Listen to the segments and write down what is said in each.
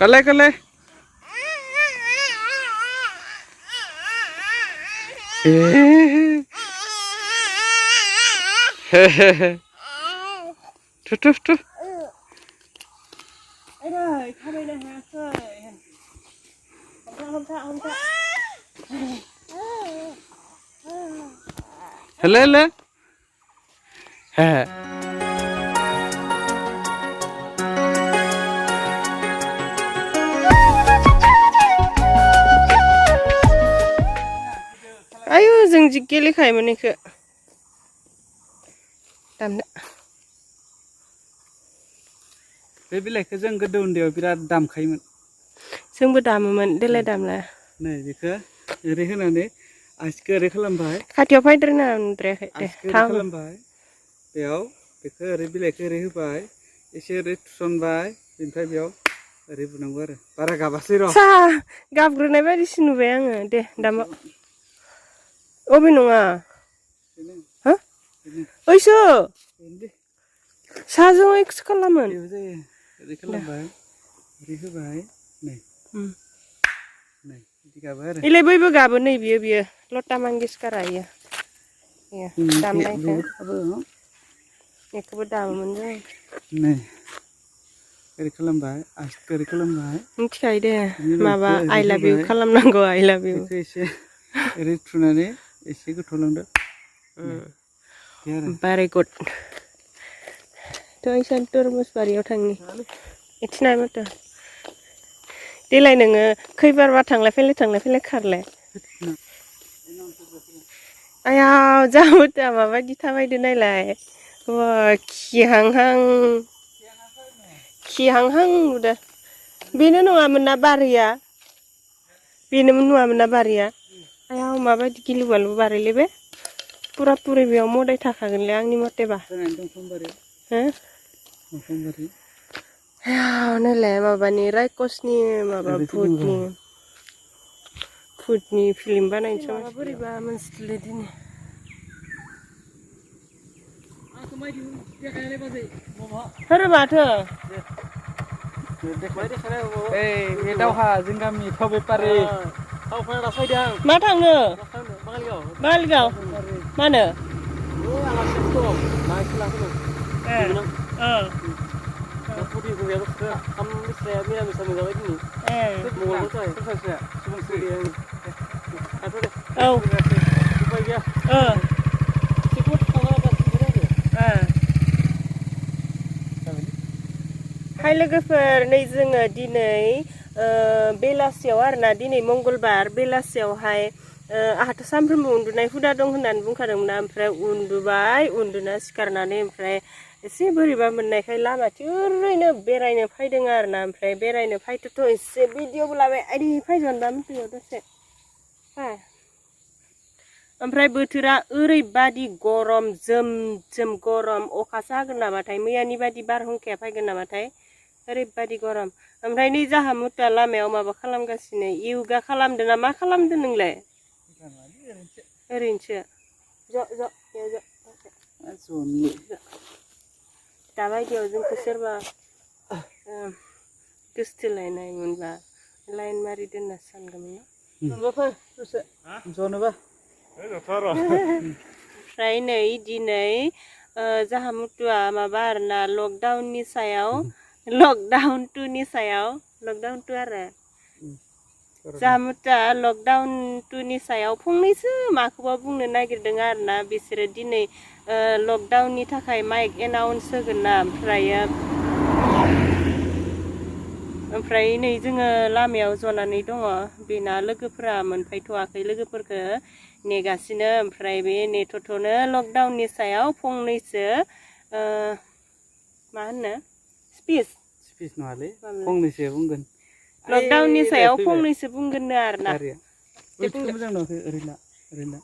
Kale kale. Hehehe. Tuh. Rồi, thôi đây nè ha, thôi. Không thạ. Hele. He. Ayo जों जि गेलेखायोमोन इखो दामनो बे बिलाइखौ जों गोदो उन्दैयाव बिराद दामखायोमोन जोंबो दामोमोन देलाय दामला नै बेखौ ओरै होनानै आसिखौ ओरै खालामबाय खाथियाव फायद्रायना उन्दुद्रायाखै दे आसिखौ ओरै थां खालामबाय बेयाव बेखौ ओरै बिलाइखौ ओरै होबाय एसे ओरै थुसनबाय बेनिफ्राय बेयाव ओरै बुनांगौ आरो बारा गाबासै र' सा गाबग्रोनाय बायदिसो नुबाय आङो दे दामा अबे नङा हा ओइसो साजों एक्स खालामोन ओरै खालामबाय ओरै होबाय नै बिदि गाबो आरो इलाय बैबो गाबो नै बियो लता मंगेशकारा इयो दामनायखौ बेखौबो दामोमोन जों नै ओरै खालामबाय आसिखौ ओरै खालामबाय मिथिखायो दे माबा ओरै आइ लाभ इउ होबाय खालामनांगौ आइ लाभ इउ बेखौ एसे ओरै थुनानै एसे गोथौ लांदो very good थ' इसान तरमुज बारियाव थांनि इथिनाय मथ' देलाय नोङो खैबारबा थांलाय फैलाय खारलाय आयाव जामुता माबायदि थाबायदो नायलाय वा खिहांहां नुदो बेनो नङामोन ना बारिया बेनोमोन नङामोन ना बारिया आयाव माबायदि गिलु बालु बारिलै बे पुरा पुरि बेयाव मदाय थाखागोनलै आंनि मथेबा हो आयाव नायलाय माबानि रायकसनि माबा भुतनि फिल्म बानायनोसै बोरैबा मोनसोदोंलै दिनै सोर माथो बे दावहा जों गामि थाव बेपारि मा थांनो बाङालिगाव मानो हाय लोगोफोर नै जोङो दिनै बेलासियाव आरोना दिनै मंगलबार बेलासियावहाय आहाथ' सानफ्रोमबो उन्दुनाय हुदा दं होननानै बुंखादोंमोन ना ओमफ्राय उन्दुना सिखारनानै ओमफ्राय एसे बोरैबा मोननायखाय लामाथिं ओरैनो बेरायनो फैदों आरोना ओमफ्राय बेरायनो फैथ'थ' एसे भिडिअबो लाबाय आइदि फैजोनबा मिथियो दसे ओमफ्राय बोथोरा ओरैबादि गरम जोम गरम अखासो हागोन नामाथाय मैयानि बादि बारहुंखाया फैगोन नामाथाय ओरैबादि गरम ओमफ्राय नै जाहा मुता लामायाव माबा खालामगासिनो योगा खालामदों ना मा खालामदों नोंलाय ओरैनोसो दाबायदियाव जोंखौ सोरबा गोसथोलायनाय मोनबा लाइन मारि दोनना सानगौमोन जनोबा ओमफ्राय नै दिनै जाहा मुतुआ माबा आरोना लकडाउन 2 नि सायाव लकडाउन 2 आरो जाहा मुतुआ लकडाउन 2 नि सायाव फंनैसो माखौबा बुंनो नागिरदों आरोना बिसोरो दिनै लकडाउननि थाखाय माइक एनाउन्स होगोन ना ओमफ्राय नै जोङो लामायाव जनानै दङ बेना लोगोफोरा मोनफैथ'वाखै लोगोफोरखौ नेगासिनो ओमफ्राय बे नेथ'थ'नो लकडाउननि सायाव फंनैसो मा होनो स्पिच नङालै फंनैसो बुंगोन लकडाउननि सायाव फंनैसो बुंगोननो आरोना मोजां नुवाखै ओरैनो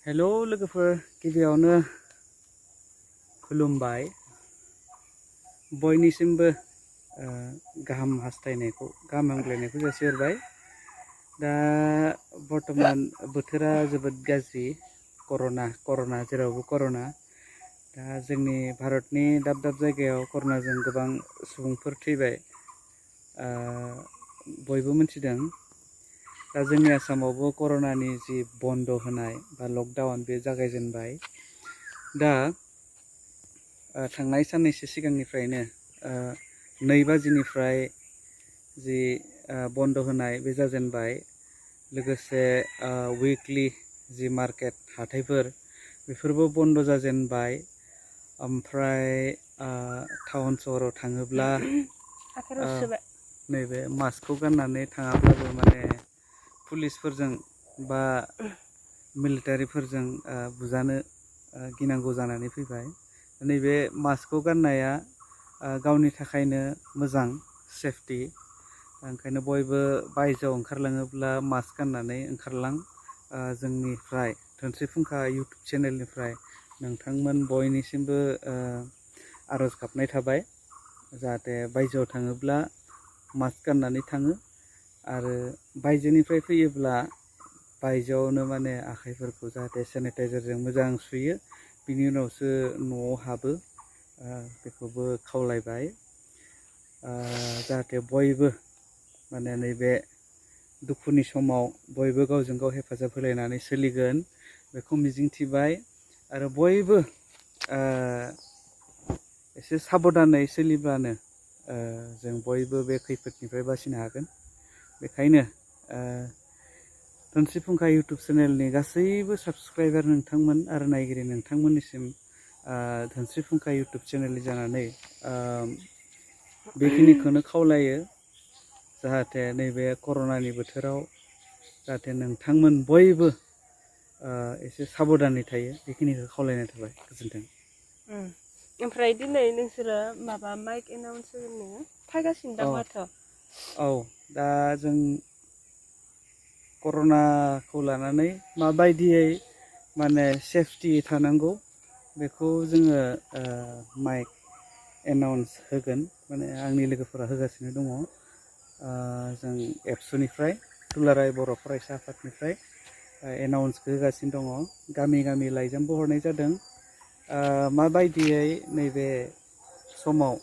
हेलौ लोगोफोर गिबियावनो खुलुमबाय बयनिसिमबो गाहाम हामग्लायनायखौ जासिहरबाय दा बर्तमान बोथोरा जोबोद गाज्रि कर'ना जेरावबो कर'ना दा जोंनि भारतनि दाब दाब जायगायाव कर'नाजों गोबां सुबुंफोर थैबाय बयबो मिथिदों। दा जोंनि आसामावबो कर'नानि जि बन्द होनाय बा लकडाउन बे जागायजेनबाय। दा थांनाय साननैसो सिगांनिफ्रायनो 2 बाजिनिफ्राय जि बन्द होनाय बे जाजेनबाय। लोगोसे उइकलि जि मार्केट हाथाइफोर बेफोरबो बन्द जाजेनबाय। ओमफ्राय टाउन सहराव थाङोब्ला नैबे मास्कखौ गाननानै थाङाब्लाबो माने पुलिसफोरजों बा मिलिटारिफोरजों बुजानो गिनांगौ जानानै फैबाय। नैबे मास्कखौ गाननाया गावनि थाखायनो मोजां सेफटि। ओंखायनो बयबो बायजोआव ओंखारलाङोब्ला मास्क गाननानै ओंखारलां। जोंनिफ्राय धोनस्रि फुंखा इउटुब चेनेलनिफ्राय नोंथांमोन बयनिसिमबो आरज गाबनाय थाबाय जाहाथे बायजोआव थाङोब्ला मास्क गाननानै थाङो आरो बायजोनिफ्राय फैयोब्ला बायजोआवनो माने आखाइफोरखौ जाहाथे सेनिटाइजारजों मोजां सुयो बिनि उनावसो न'आव हाबो बेखौबो खावलायबाय। जाहाथे बयबो माने नैबे दुखुनि समाव बयबो गावजों गाव हेफाजाब होलायनानै सोलिगोन बेखौ मिजिंथिबाय। आरो बयबो एसे साबधानै सोलिब्लानो जों बयबो बे खैफोदनिफ्राय बासिनो हागोन। बेखायनो धोनस्रि फुंखा इउटुब चेनेलनि गासैबो साबस्क्राइबार नोंथांमोन आरो नायगिरि नोंथांमोननिसिम धोनस्रि फुंखा इउटुब चेनेलनि जानानै बेखिनिखौनो खावलायो जाहाथे नैबे कर'नानि बोथोराव जाहाथे नोंथांमोन बयबो एसे साबधानै थायो बेखिनिखौ खावलायनाय थाबाय। गोजोन्थों। ओमफ्राय दिनै नोंसोरो माबा माइक एनाउन्स होनो फैगासिनो दं माथो? औ दा जों कर'नाखौ लानानै माबायदियै माने सेफटि थानांगौ बेखौ जोङो माइक एनाउन्स होगोन। माने आंनि लोगोफोरा होगासिनो दङ। जों एबसुनिफ्राय दुलाराय बर' फरायसा आफादनिफ्राय एनाउन्सखौ होगासिनो दङ। गामि गामि लाइजामबो हरनाय जादों। माबायदियै नैबे समाव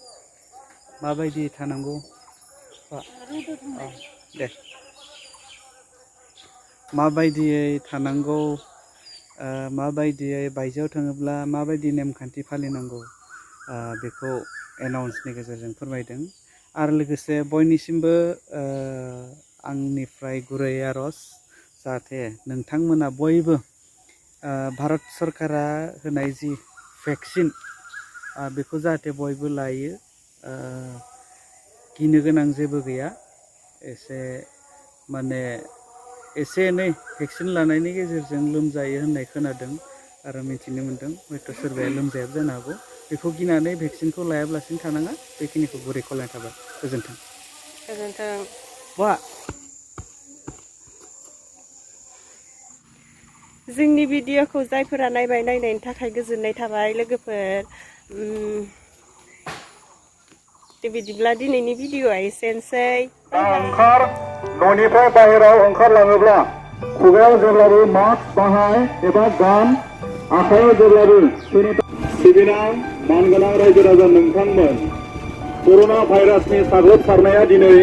माबायदि थानांगौ दे माबायदियै थानांगौ माबायदियै बायजोआव थाङोब्ला माबायदि नेमखान्थि फालिनांगौ बेखौ एनाउन्सनि गेजेरजों फोरमायदों। आरो लोगोसे बयनिसिमबो आंनिफ्राय गुरै आरज जाहाथे नोंथांमोना बयबो भारत सरकारा होनाय जि भेक्सिन बेखौ जाहाथे बयबो लायो। गिनो गोनां जेबो गैया। एसे माने एसे एनै भेक्सिन लानायनि गेजेरजों लोमजायो होननाय खोनादों आरो मिथिनो मोन्दों। हयथ' सोरबाया लोमजायाबो जानो हागौ। बेखौ गिनानै भेक्सिनखौ लायाब्लासिनो थानाङा बेखिनिखौ गुरै खावलायनाय थाबाय। गोजोन्थों। गोजोन्थों। जोंनि भिडिअखौ जायफोरा नायबाय नायनायनि थाखाय गोजोननाय थाबाय लोगोफोर। बिदिब्ला दिनैनि भिडिअआ एसेनोसै। न'निफ्राय बाहेराव ओंखारलाङोब्ला खुगायाव जेब्लाबो मास्क बाहाय एबा गान, आखायाव जेब्लाबो सिबिनां मानगोनां रायजो राजा नोंथांमोन, कर'ना भाइरासनि साग्लोबसारनाया दिनै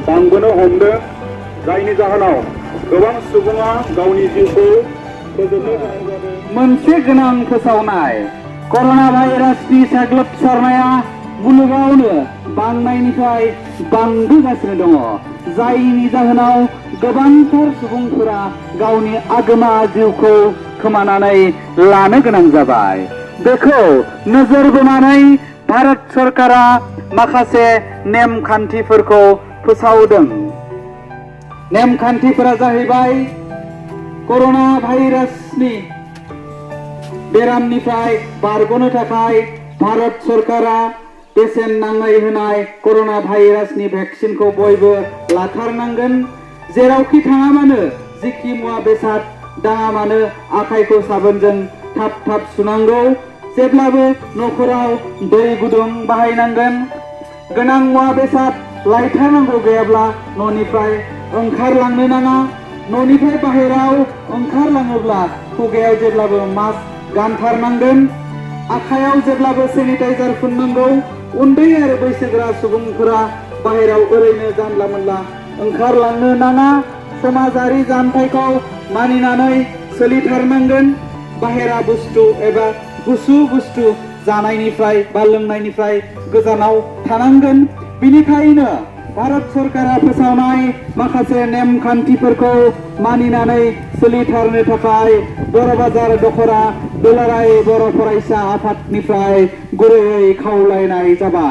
बांबोनो हमदों, जायनि जाहोनाव गोबां सुबुङा गावनि जिउखौ फोजोबनो गोनां जादों। मोनसे गोनां फोसावनाय, कर'ना भाइरासनि साग्लोबसारनाया मुलुगावनो बांनायनिफ्राय बांबोगासिनो दङ, जायनि जाहोनाव गोबांथार सुबुंफोरा गावनि आगोमा जिउखौ खोमानानै लानो गोनां जाबाय। बेखौ नोजोर बोनानै भारत सरकारा माखासे नेमखान्थिफोरखौ फोसावदों। नेमखान्थिफोरा जाहैबाय कर'ना भाइरासनि बेरामनिफ्राय बारग'नो थाखाय भारत सरकारा बेसेन नाङै होनाय कर'ना भाइरासनि भेक्सिनखौ बयबो लाथारनांगोन। जेरावखि थाङा मानो, जिखि मुवा बेसाद दाङा मानो आखाइखौ साबोनजों थाब थाब सुनांगौ। जेब्लाबो न'खराव दै गुदुं बाहायनांगोन। गोनां मुवा बेसाद लायथारनांगौ गैयाब्ला न'निफ्राय ओंखारलांनो नाङा। न'निफ्राय बाहेराव ओंखारलाङोब्ला खुगायाव जेब्लाबो मास्क गानथारनांगोन। आखायाव जेब्लाबो सेनिटाइजार फुननांगौ उन्दै आरो बैसोगोरा सुबुंफोरा बाहेराव ओरैनो जानला मोनला ओंखारलांनो नाङा समाजारि जानथायखौ मानिनानै सोलिथारनांगोन बाहेरा बुस्थु एबा गुसु बुस्थु जानायनिफ्राय बा लोंनायनिफ्राय गोजानाव थानांगोन बिनिखायनो भारत सरकारा फोसावनाय माखासे नेमखान्थिफोरखौ मानिनानै सोलिथारनो थाखाय बर' बाजार दख'रा दुलाराय बर' फरायसा आफादनिफ्राय गुरैयै खावलायनाय जाबाय।